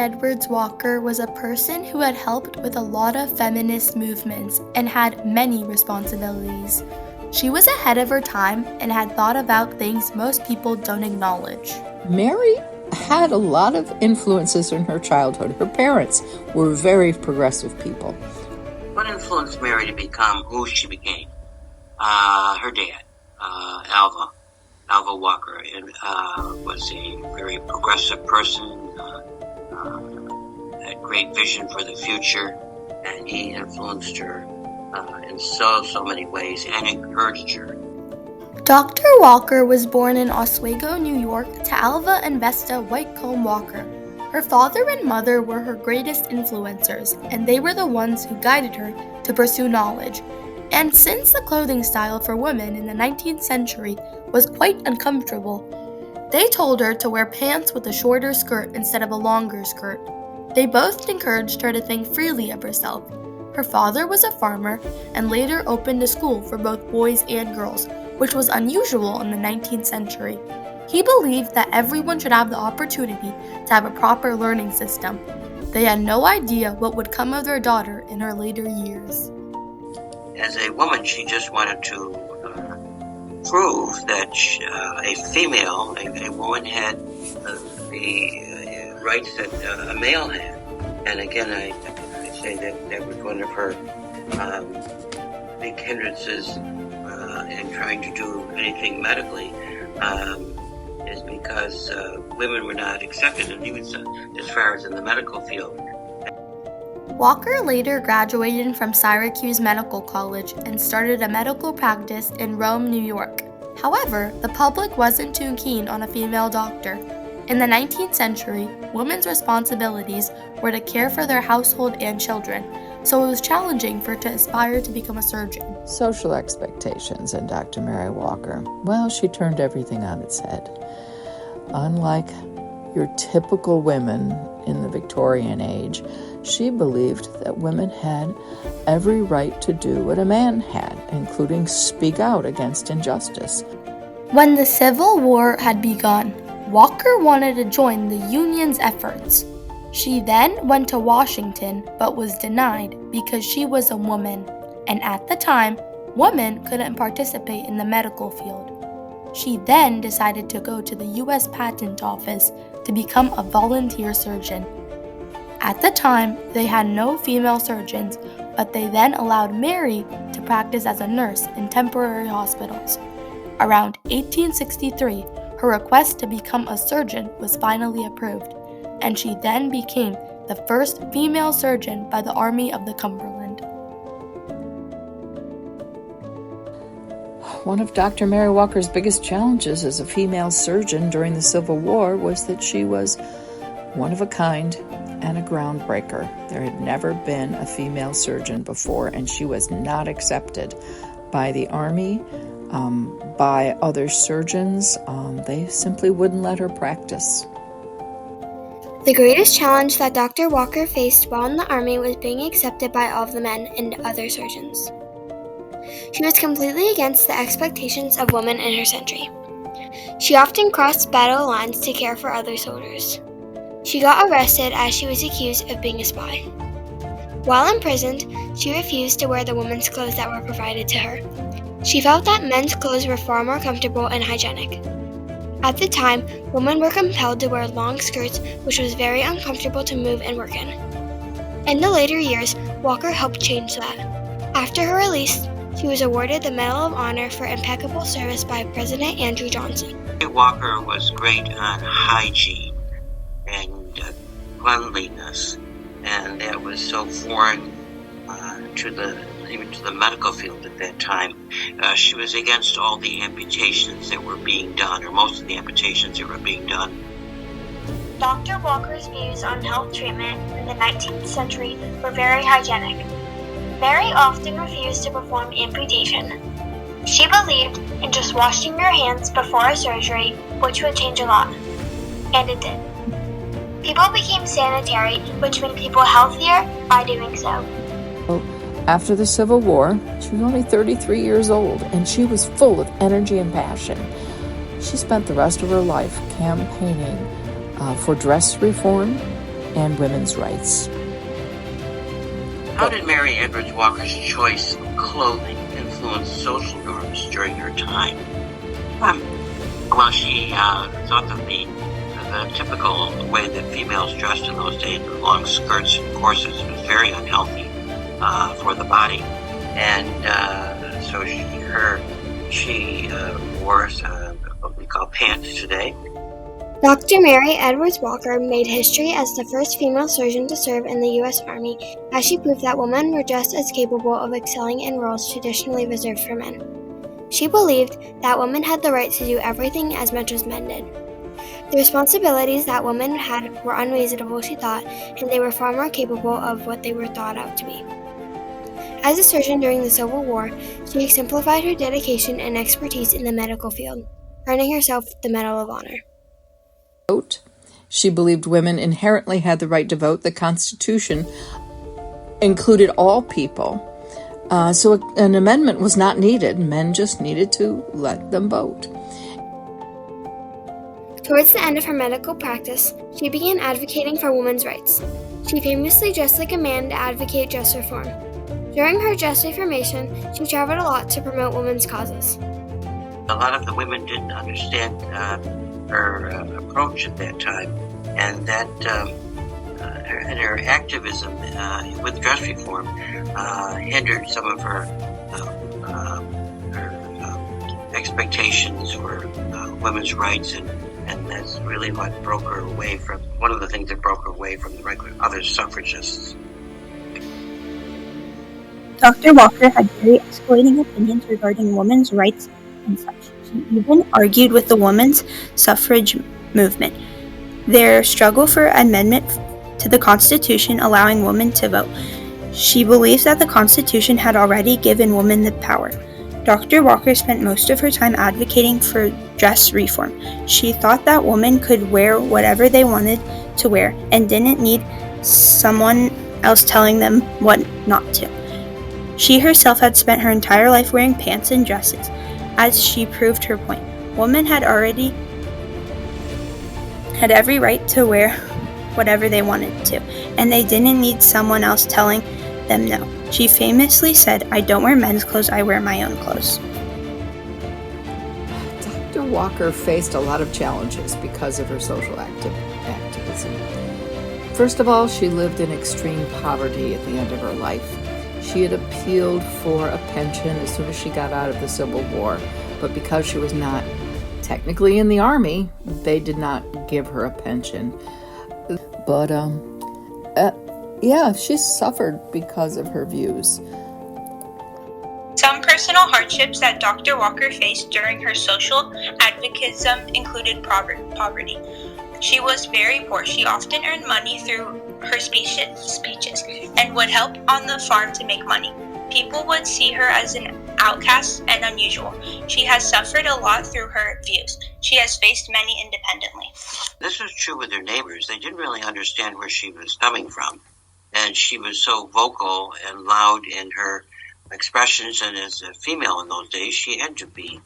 Edwards Walker was a person who had helped with a lot of feminist movements and had many responsibilities. She was ahead of her time and had thought about things most people don't acknowledge. Mary had a lot of influences in her childhood. Her parents were very progressive people. What influenced Mary to become who she became? Her dad, Alva Walker, was a very progressive person, had great vision for the future, and he influenced her in so many ways and encouraged her. Dr. Walker was born in Oswego, New York, to Alva and Vesta Whitcomb Walker. Her father and mother were her greatest influencers, and they were the ones who guided her to pursue knowledge. And since the clothing style for women in the 19th century was quite uncomfortable, they told her to wear pants with a shorter skirt instead of a longer skirt. They both encouraged her to think freely of herself. Her father was a farmer and later opened a school for both boys and girls, which was unusual in the 19th century. He believed that everyone should have the opportunity to have a proper learning system. They had no idea what would come of their daughter in her later years. As a woman, she just wanted to prove that a woman had the rights that a male had. And again, I say that was one of her big hindrances in trying to do anything medically, is because women were not accepted, and even as far as in the medical field. Walker later graduated from Syracuse Medical College and started a medical practice in Rome, New York. However, the public wasn't too keen on a female doctor. In the 19th century, women's responsibilities were to care for their household and children, so it was challenging for her to aspire to become a surgeon. Social expectations in Dr. Mary Walker, well, she turned everything on its head. Unlike your typical women in the Victorian age, she believed that women had every right to do what a man had, including speak out against injustice. When the Civil War had begun, Walker wanted to join the Union's efforts. She then went to Washington but was denied because she was a woman, and at the time, women couldn't participate in the medical field. She then decided to go to the U.S. Patent Office to become a volunteer surgeon. At the time, they had no female surgeons, but they then allowed Mary to practice as a nurse in temporary hospitals. Around 1863, her request to become a surgeon was finally approved, and she then became the first female surgeon by the Army of the Cumberland. One of Dr. Mary Walker's biggest challenges as a female surgeon during the Civil War was that she was one of a kind and a groundbreaker. There had never been a female surgeon before, and she was not accepted by the Army, by other surgeons. They simply wouldn't let her practice. The greatest challenge that Dr. Walker faced while in the Army was being accepted by all of the men and other surgeons. She was completely against the expectations of women in her century. She often crossed battle lines to care for other soldiers. She got arrested as she was accused of being a spy. While imprisoned, she refused to wear the women's clothes that were provided to her. She felt that men's clothes were far more comfortable and hygienic. At the time, women were compelled to wear long skirts, which was very uncomfortable to move and work in. In the later years, Walker helped change that. After her release, she was awarded the Medal of Honor for impeccable service by President Andrew Johnson. Walker was great on hygiene and cleanliness, and that was so foreign even to the medical field at that time. She was against all the amputations that were being done, or most of the amputations that were being done. Dr. Walker's views on health treatment in the 19th century were very hygienic. Mary often refused to perform amputation. She believed in just washing your hands before a surgery, which would change a lot. And it did. People became sanitary, which made people healthier by doing so. After the Civil War, she was only 33 years old, and she was full of energy and passion. She spent the rest of her life campaigning for dress reform, and women's rights. How did Mary Edwards Walker's choice of clothing influence social norms during her time? Well, she thought that the typical way that females dressed in those days with long skirts and corsets was very unhealthy for the body, and so she wore what we call pants today. Dr. Mary Edwards Walker made history as the first female surgeon to serve in the U.S. Army, as she proved that women were just as capable of excelling in roles traditionally reserved for men. She believed that women had the right to do everything as much as men did. The responsibilities that women had were unreasonable, she thought, and they were far more capable of what they were thought out to be. As a surgeon during the Civil War, she exemplified her dedication and expertise in the medical field, earning herself the Medal of Honor. Vote. She believed women inherently had the right to vote. The Constitution included all people, so an amendment was not needed. Men just needed to let them vote. Towards the end of her medical practice, she began advocating for women's rights. She famously dressed like a man to advocate dress reform. During her dress reformation, she traveled a lot to promote women's causes. A lot of the women didn't understand her approach at that time, and that her activism with dress reform hindered some of her expectations for women's rights, and that's really what broke her away from, one of the things that broke her away from the regular other suffragists. Dr. Walker had very escalating opinions regarding women's rights and such. She even argued with the women's suffrage movement. Their struggle for amendment to the Constitution allowing women to vote. She believes that the Constitution had already given women the power. Dr. Walker spent most of her time advocating for dress reform. She thought that women could wear whatever they wanted to wear and didn't need someone else telling them what not to. She herself had spent her entire life wearing pants and dresses. As she proved her point, women had every right to wear whatever they wanted to, and they didn't need someone else telling them no. She famously said, "I don't wear men's clothes, I wear my own clothes." Dr. Walker faced a lot of challenges because of her social activism. First of all, she lived in extreme poverty at the end of her life. She had appealed for a pension as soon as she got out of the Civil War, but because she was not technically in the Army, they did not give her a pension. But, she suffered because of her views. Some personal hardships that Dr. Walker faced during her social advocacy included poverty. She was very poor. She often earned money through her speeches and would help on the farm to make money. People would see her as an outcast and unusual. She has suffered a lot through her views. She has faced many independently. This was true with her neighbors. They didn't really understand where she was coming from, and she was so vocal and loud in her expressions, and as a female in those days, she had to be.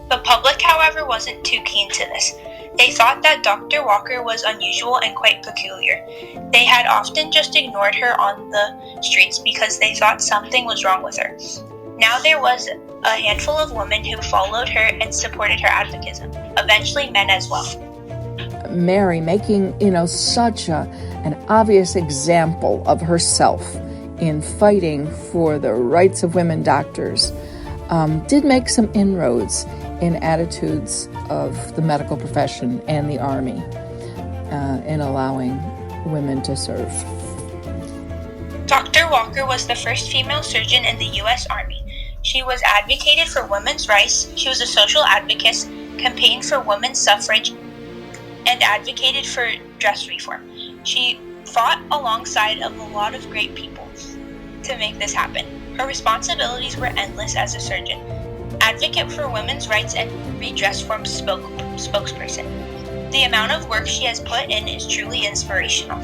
The public, however, wasn't too keen to this. They thought that Dr. Walker was unusual and quite peculiar. They had often just ignored her on the streets because they thought something was wrong with her. Now there was a handful of women who followed her and supported her advocacy, eventually men as well. Mary making, such an obvious example of herself in fighting for the rights of women doctors, did make some inroads in attitudes of the medical profession and the Army in allowing women to serve. Dr. Walker was the first female surgeon in the U.S. Army. She was advocated for women's rights. She was a social advocate, campaigned for women's suffrage, and advocated for dress reform. She fought alongside of a lot of great people to make this happen. Her responsibilities were endless as a surgeon, advocate for women's rights, and redress reform spokesperson. The amount of work she has put in is truly inspirational.